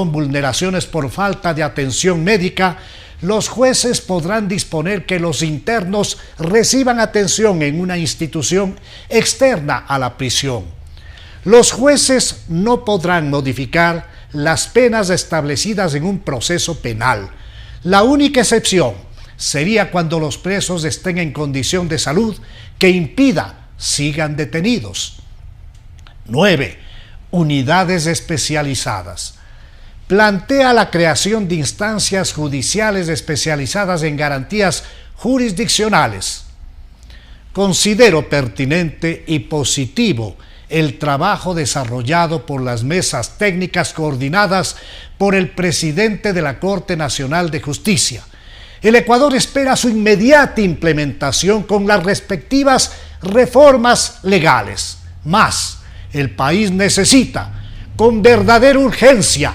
vulneraciones por falta de atención médica, los jueces podrán disponer que los internos reciban atención en una institución externa a la prisión. Los jueces no podrán modificar las penas establecidas en un proceso penal. La única excepción sería cuando los presos estén en condición de salud que impida sigan detenidos. 9. Unidades especializadas. Plantea la creación de instancias judiciales especializadas en garantías jurisdiccionales. Considero pertinente y positivo el trabajo desarrollado por las mesas técnicas coordinadas por el presidente de la Corte Nacional de Justicia. El Ecuador espera su inmediata implementación con las respectivas reformas legales. Más, el país necesita, con verdadera urgencia,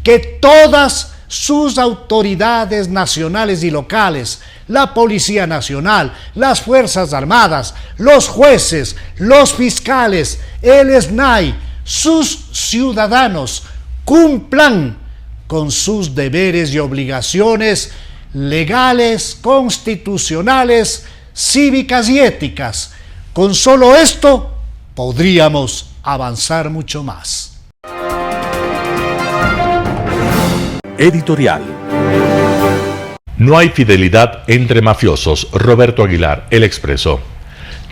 que todas sus autoridades nacionales y locales, la Policía Nacional, las Fuerzas Armadas, los jueces, los fiscales, el SNAI, sus ciudadanos, cumplan con sus deberes y obligaciones legales, constitucionales, cívicas y éticas. Con solo esto podríamos avanzar mucho más. Editorial. No hay fidelidad entre mafiosos. Roberto Aguilar, El Expreso.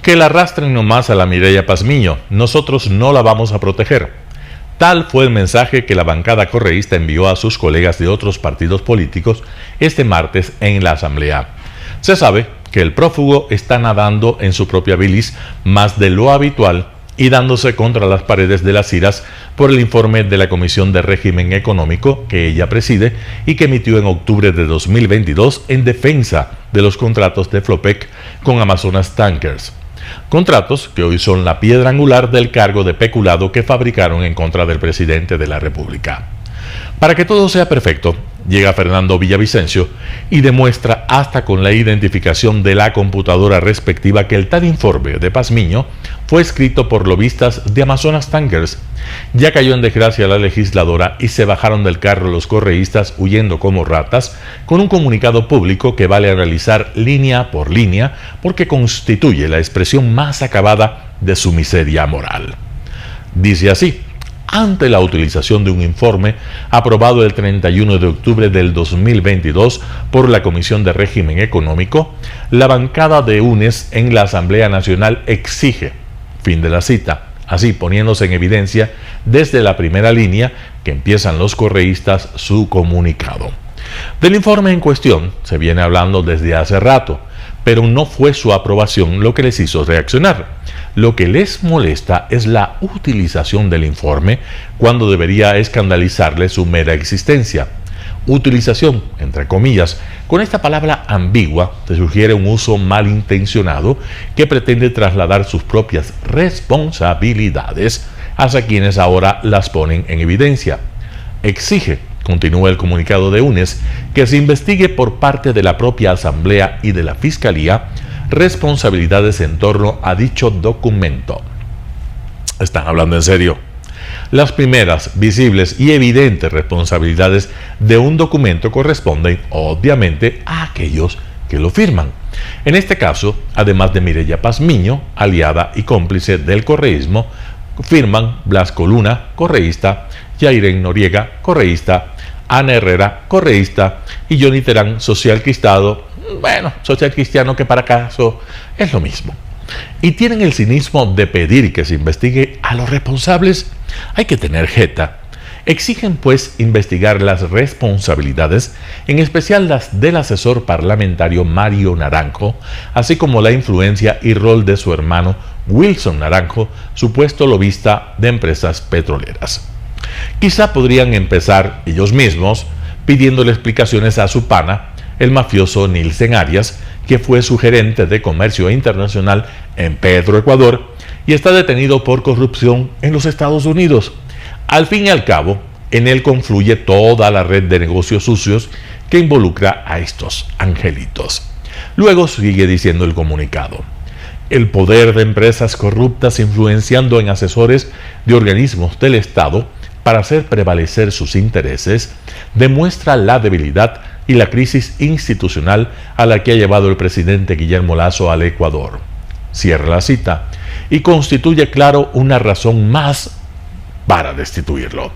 Que la arrastren nomás a la Mireya Pazmiño, nosotros no la vamos a proteger. Tal fue el mensaje que la bancada correísta envió a sus colegas de otros partidos políticos este martes en la Asamblea. Se sabe que el prófugo está nadando en su propia bilis más de lo habitual y dándose contra las paredes de las iras por el informe de la Comisión de Régimen Económico que ella preside y que emitió en octubre de 2022 en defensa de los contratos de Flopec con Amazonas Tankers. Contratos que hoy son la piedra angular del cargo de peculado que fabricaron en contra del presidente de la República. Para que todo sea perfecto, llega Fernando Villavicencio y demuestra hasta con la identificación de la computadora respectiva que el tal informe de Pazmiño fue escrito por lobistas de Amazonas Tankers. Ya cayó en desgracia la legisladora y se bajaron del carro los correístas huyendo como ratas con un comunicado público que vale analizar línea por línea porque constituye la expresión más acabada de su miseria moral. Dice así: ante la utilización de un informe aprobado el 31 de octubre del 2022 por la Comisión de Régimen Económico, la bancada de UNES en la Asamblea Nacional exige, fin de la cita, así poniéndose en evidencia desde la primera línea que empiezan los correístas su comunicado. Del informe en cuestión se viene hablando desde hace rato, pero no fue su aprobación lo que les hizo reaccionar. Lo que les molesta es la utilización del informe cuando debería escandalizarle su mera existencia. Utilización, entre comillas, con esta palabra ambigua se sugiere un uso malintencionado que pretende trasladar sus propias responsabilidades hacia quienes ahora las ponen en evidencia. Exige, continúa el comunicado de UNES, que se investigue por parte de la propia Asamblea y de la Fiscalía responsabilidades en torno a dicho documento. Están hablando en serio. Las primeras, visibles y evidentes responsabilidades de un documento corresponden, obviamente, a aquellos que lo firman. En este caso, además de Mireya Pazmiño, aliada y cómplice del correísmo, firman Blasco Luna, correísta, Yairen Noriega, correísta, Ana Herrera, correísta, y Johnny Terán, social cristiano, social cristiano, que para caso es lo mismo. Y tienen el cinismo de pedir que se investigue a los responsables. Hay que tener jeta. Exigen pues investigar las responsabilidades, en especial las del asesor parlamentario Mario Naranjo, así como la influencia y rol de su hermano Wilson Naranjo, supuesto lobista de empresas petroleras. Quizá podrían empezar ellos mismos pidiéndole explicaciones a su pana, el mafioso Nilsen Arias, que fue su gerente de comercio internacional en Petroecuador y está detenido por corrupción en los Estados Unidos. Al fin y al cabo, en él confluye toda la red de negocios sucios que involucra a estos angelitos. Luego sigue diciendo el comunicado: el poder de empresas corruptas influenciando en asesores de organismos del Estado para hacer prevalecer sus intereses demuestra la debilidad y la crisis institucional a la que ha llevado el presidente Guillermo Lasso al Ecuador. Cierra la cita. Y constituye, claro, una razón más para destituirlo.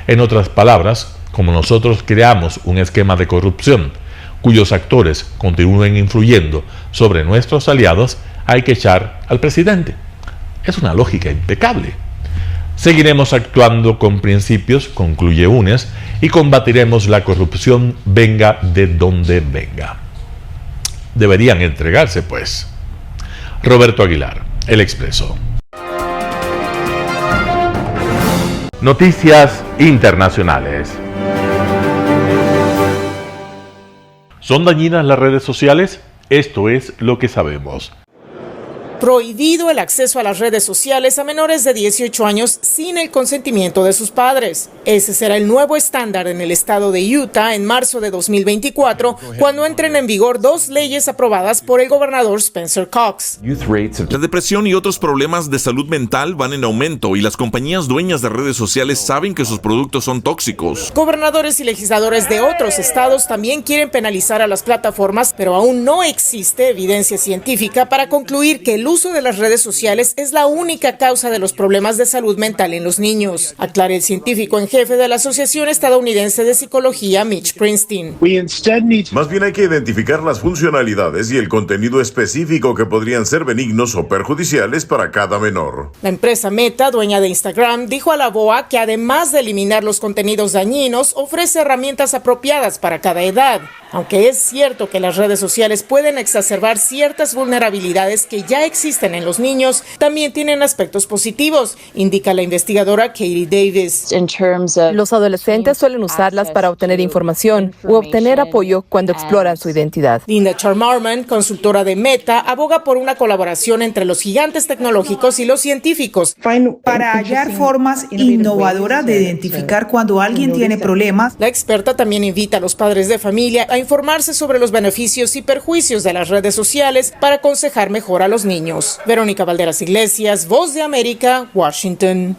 En otras palabras, como nosotros creamos un esquema de corrupción, cuyos actores continúen influyendo sobre nuestros aliados, hay que echar al presidente. Es una lógica impecable. Seguiremos actuando con principios, concluye Unes, y combatiremos la corrupción venga de donde venga. Deberían entregarse, pues. Roberto Aguilar, El Expreso. Noticias internacionales. ¿Son dañinas las redes sociales? Esto es lo que sabemos. Prohibido el acceso a las redes sociales a menores de 18 años sin el consentimiento de sus padres. Ese será el nuevo estándar en el estado de Utah en marzo de 2024, cuando entren en vigor 2 leyes aprobadas por el gobernador Spencer Cox. La depresión y otros problemas de salud mental van en aumento y las compañías dueñas de redes sociales saben que sus productos son tóxicos. Gobernadores y legisladores de otros estados también quieren penalizar a las plataformas, pero aún no existe evidencia científica para concluir que el uso de las redes sociales es la única causa de los problemas de salud mental en los niños, aclara el científico en jefe de la Asociación Estadounidense de Psicología, Mitch Prinstein. Más bien hay que identificar las funcionalidades y el contenido específico que podrían ser benignos o perjudiciales para cada menor. La empresa Meta, dueña de Instagram, dijo a la BOA que además de eliminar los contenidos dañinos, ofrece herramientas apropiadas para cada edad. Aunque es cierto que las redes sociales pueden exacerbar ciertas vulnerabilidades que ya existen en los niños, también tienen aspectos positivos, indica la investigadora Katie Davis. Los adolescentes suelen usarlas para obtener información u obtener apoyo cuando exploran su identidad. Linda Charmarman, consultora de Meta, aboga por una colaboración entre los gigantes tecnológicos y los científicos para hallar formas innovadoras de identificar cuando alguien tiene problemas. La experta también invita a los padres de familia a informarse sobre los beneficios y perjuicios de las redes sociales para aconsejar mejor a los niños. Verónica Valderas Iglesias, Voz de América, Washington.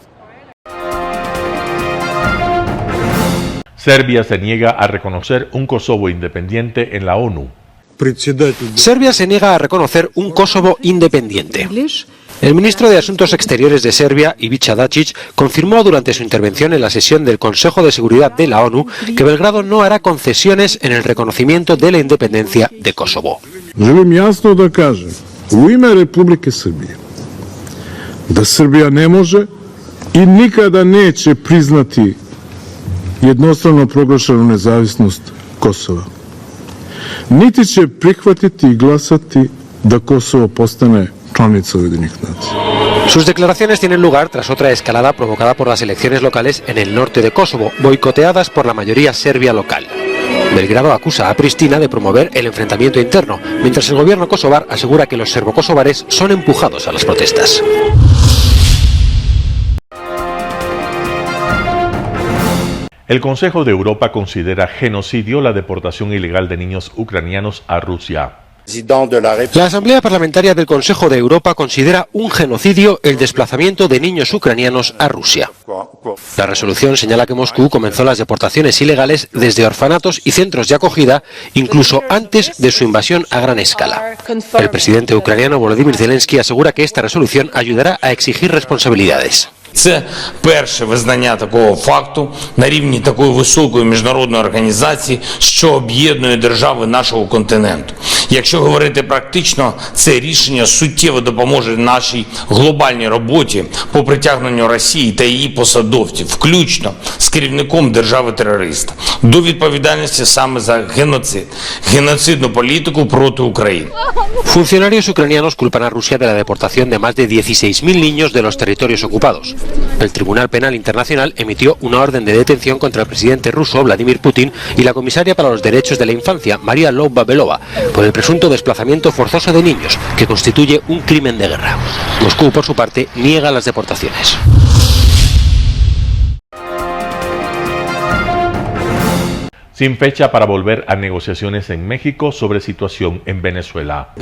Serbia se niega a reconocer un Kosovo independiente en la ONU. Serbia se niega a reconocer un Kosovo independiente. El ministro de Asuntos Exteriores de Serbia, Ivica Dačić, confirmó durante su intervención en la sesión del Consejo de Seguridad de la ONU que Belgrado no hará concesiones en el reconocimiento de la independencia de Kosovo. Želim jasno da kažem u ime Republike Srbije da Srbija ne može I nikada neće priznati jednostrano proglašenu nezavisnost Kosova. Niti će prihvatiti I glasati da Kosovo postane članica Ujedinjenih nacija. Sus declaraciones tienen lugar tras otra escalada provocada por las elecciones locales en el norte de Kosovo, boicoteadas por la mayoría serbia local. Belgrado acusa a Pristina de promover el enfrentamiento interno, mientras el gobierno kosovar asegura que los serbo-kosovares son empujados a las protestas. El Consejo de Europa considera genocidio la deportación ilegal de niños ucranianos a Rusia. La Asamblea Parlamentaria del Consejo de Europa considera un genocidio el desplazamiento de niños ucranianos a Rusia. La resolución señala que Moscú comenzó las deportaciones ilegales desde orfanatos y centros de acogida, incluso antes de su invasión a gran escala. El presidente ucraniano Volodymyr Zelensky asegura que esta resolución ayudará a exigir responsabilidades. Це перше визнання такого факту на рівні такої високої міжнародної організації, що об'єднує держави нашого континенту. Якщо говорити практично, це рішення суттєво допоможе нашій глобальній роботі по притягненню Росії та її посадовців, включно з керівником держави-терориста, до відповідальності саме за геноцид, геноцидну політику проти України. Funcionarios ucranianos culpan a Rusia de la deportación de más de 16.000 niños de los territorios ocupados. El Tribunal Penal Internacional emitió una orden de detención contra el presidente ruso Vladimir Putin y la comisaria para los derechos de la infancia, María Lvova-Belova, por el presunto desplazamiento forzoso de niños, que constituye un crimen de guerra. Moscú, por su parte, niega las deportaciones. Sin fecha para volver a negociaciones en México sobre situación en Venezuela.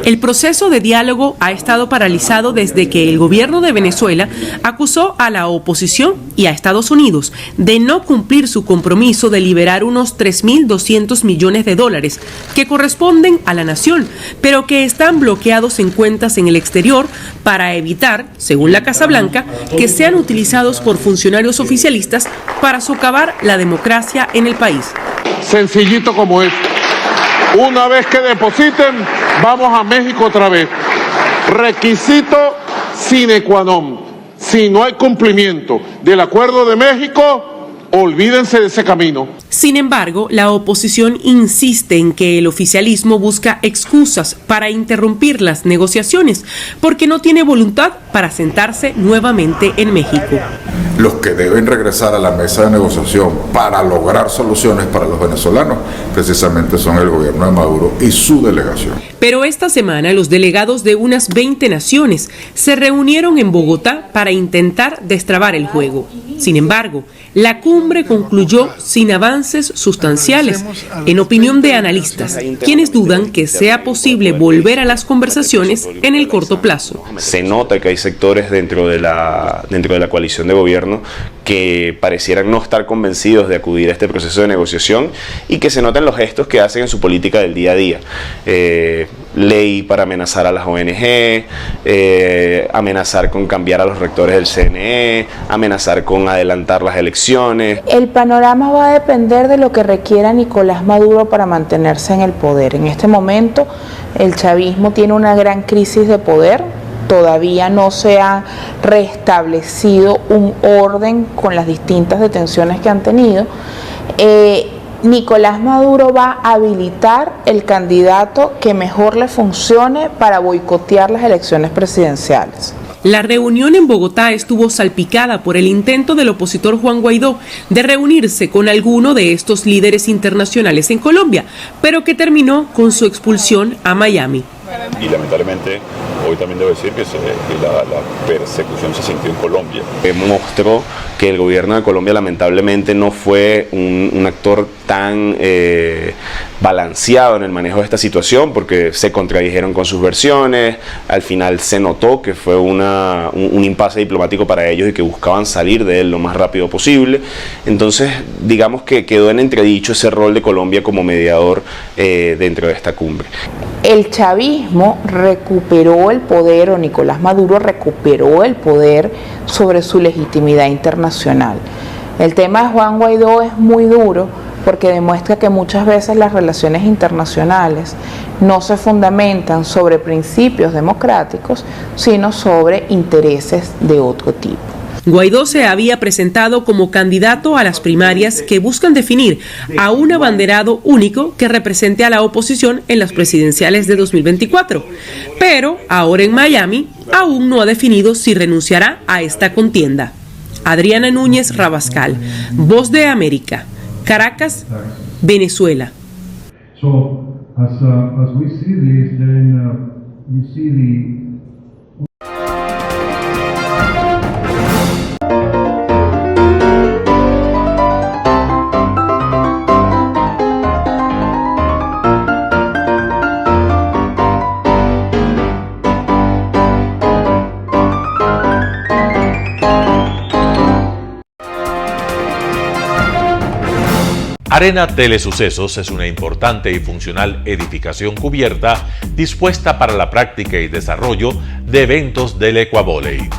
El proceso de diálogo ha estado paralizado desde que el gobierno de Venezuela acusó a la oposición y a Estados Unidos de no cumplir su compromiso de liberar unos 3.200 millones de dólares que corresponden a la nación, pero que están bloqueados en cuentas en el exterior para evitar, según la Casa Blanca, que sean utilizados por funcionarios oficialistas para socavar la democracia en el país. sencillito como es. Una vez que depositen, vamos a México otra vez. Requisito sine qua non. Si no hay cumplimiento del Acuerdo de México, olvídense de ese camino. Sin embargo, la oposición insiste en que el oficialismo busca excusas para interrumpir las negociaciones porque no tiene voluntad para sentarse nuevamente en México. Los que deben regresar a la mesa de negociación para lograr soluciones para los venezolanos precisamente son el gobierno de Maduro y su delegación. Pero esta semana los delegados de unas 20 naciones se reunieron en Bogotá para intentar destrabar el juego. Sin embargo, la cumbre concluyó sin avances sustanciales, en opinión de analistas, quienes dudan que sea posible volver a las conversaciones en el corto plazo. Se nota que hay sectores dentro de la coalición de gobierno que parecieran no estar convencidos de acudir a este proceso de negociación y que se notan los gestos que hacen en su política del día a día. Ley para amenazar a las ONG, amenazar con cambiar a los rectores del CNE, amenazar con adelantar las elecciones. El panorama va a depender de lo que requiera Nicolás Maduro para mantenerse en el poder. En este momento el chavismo tiene una gran crisis de poder, todavía no se ha restablecido un orden con las distintas detenciones que han tenido. Nicolás Maduro va a habilitar el candidato que mejor le funcione para boicotear las elecciones presidenciales. La reunión en Bogotá estuvo salpicada por el intento del opositor Juan Guaidó de reunirse con alguno de estos líderes internacionales en Colombia, pero que terminó con su expulsión a Miami. Y lamentablemente hoy también debo decir que la persecución se sintió en Colombia. Mostró que el gobierno de Colombia lamentablemente no fue un actor tan balanceado en el manejo de esta situación, porque se contradijeron con sus versiones. Al final se notó que fue un impasse diplomático para ellos y que buscaban salir de él lo más rápido posible. Entonces digamos que quedó en entredicho ese rol de Colombia como mediador dentro de esta cumbre. El chavismo recuperó el poder, o Nicolás Maduro recuperó el poder sobre su legitimidad internacional. El tema de Juan Guaidó es muy duro porque demuestra que muchas veces las relaciones internacionales no se fundamentan sobre principios democráticos, sino sobre intereses de otro tipo. Guaidó se había presentado como candidato a las primarias que buscan definir a un abanderado único que represente a la oposición en las presidenciales de 2024. Pero ahora en Miami aún no ha definido si renunciará a esta contienda. Adriana Núñez Rabascal, Voz de América, Caracas, Venezuela. Arena Telesucesos es una importante y funcional edificación cubierta dispuesta para la práctica y desarrollo de eventos del Ecuavóley.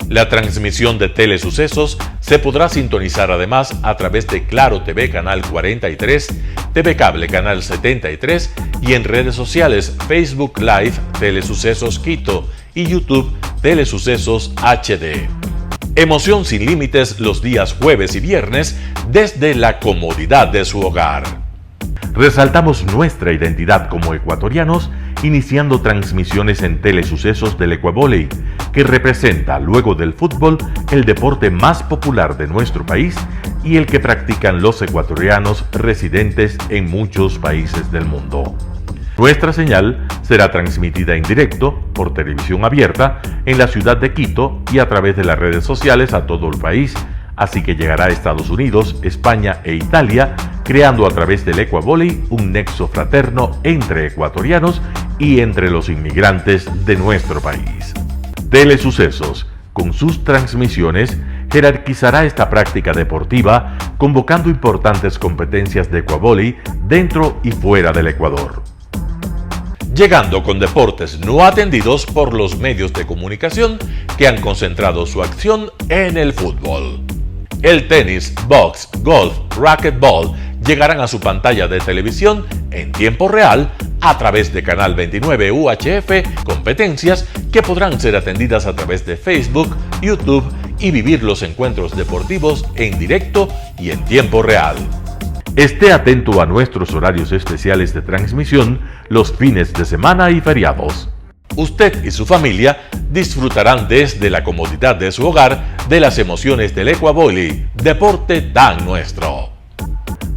La transmisión de Telesucesos se podrá sintonizar además a través de Claro TV Canal 43, TV Cable Canal 73 y en redes sociales Facebook Live Telesucesos Quito y YouTube Telesucesos HD. Emoción sin límites los días jueves y viernes desde la comodidad de su hogar. Resaltamos nuestra identidad como ecuatorianos iniciando transmisiones en Telesucesos del Ecuavóley, que representa, luego del fútbol, el deporte más popular de nuestro país y el que practican los ecuatorianos residentes en muchos países del mundo. Nuestra señal será transmitida en directo por televisión abierta en la ciudad de Quito y a través de las redes sociales a todo el país, así que llegará a Estados Unidos, España e Italia, creando a través del Ecuavóley un nexo fraterno entre ecuatorianos y entre los inmigrantes de nuestro país. Telesucesos, con sus transmisiones, jerarquizará esta práctica deportiva, convocando importantes competencias de Ecuavóley dentro y fuera del Ecuador. Llegando con deportes no atendidos por los medios de comunicación que han concentrado su acción en el fútbol. El tenis, box, golf, racquetball llegarán a su pantalla de televisión en tiempo real a través de Canal 29 UHF, competencias que podrán ser atendidas a través de Facebook, YouTube y vivir los encuentros deportivos en directo y en tiempo real. Esté atento a nuestros horarios especiales de transmisión los fines de semana y feriados. Usted y su familia disfrutarán desde la comodidad de su hogar de las emociones del Ecuavoli, deporte tan nuestro.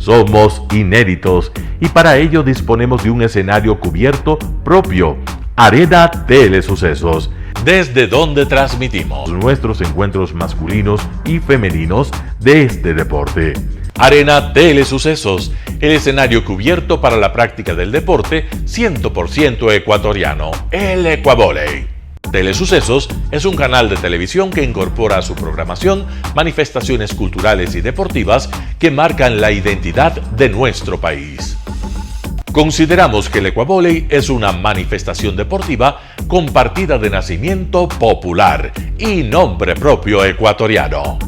Somos inéditos y para ello disponemos de un escenario cubierto propio, Arena Telesucesos, desde donde transmitimos nuestros encuentros masculinos y femeninos de este deporte. Arena Telesucesos, el escenario cubierto para la práctica del deporte 100% ecuatoriano, el Ecuavoli. Telesucesos es un canal de televisión que incorpora a su programación manifestaciones culturales y deportivas que marcan la identidad de nuestro país. Consideramos que el Ecuavoli es una manifestación deportiva con partida de nacimiento popular y nombre propio ecuatoriano.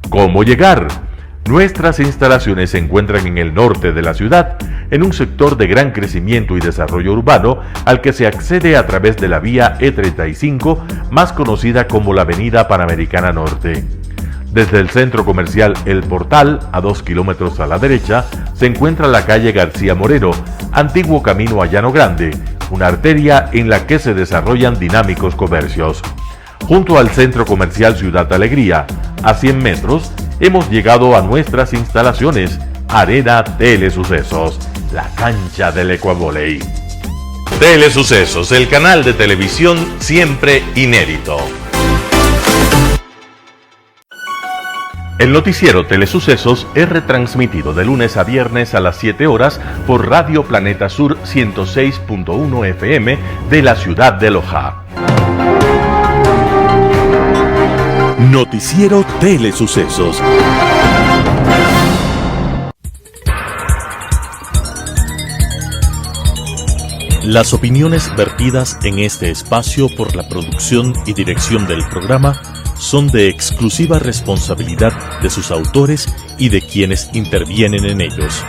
¿Cómo llegar? Nuestras instalaciones se encuentran en el norte de la ciudad, en un sector de gran crecimiento y desarrollo urbano al que se accede a través de la vía E35, más conocida como la Avenida Panamericana Norte. Desde el centro comercial El Portal, a 2 kilómetros a la derecha, se encuentra la calle García Moreno, antiguo camino a Llano Grande, una arteria en la que se desarrollan dinámicos comercios. Junto al centro comercial Ciudad Alegría, a 100 metros, hemos llegado a nuestras instalaciones, Arena Telesucesos, la cancha del Ecuavoli. Telesucesos, el canal de televisión siempre inédito. El noticiero Telesucesos es retransmitido de lunes a viernes a las 7 horas por Radio Planeta Sur 106.1 FM de la ciudad de Loja. Noticiero Telesucesos. Las opiniones vertidas en este espacio por la producción y dirección del programa son de exclusiva responsabilidad de sus autores y de quienes intervienen en ellos.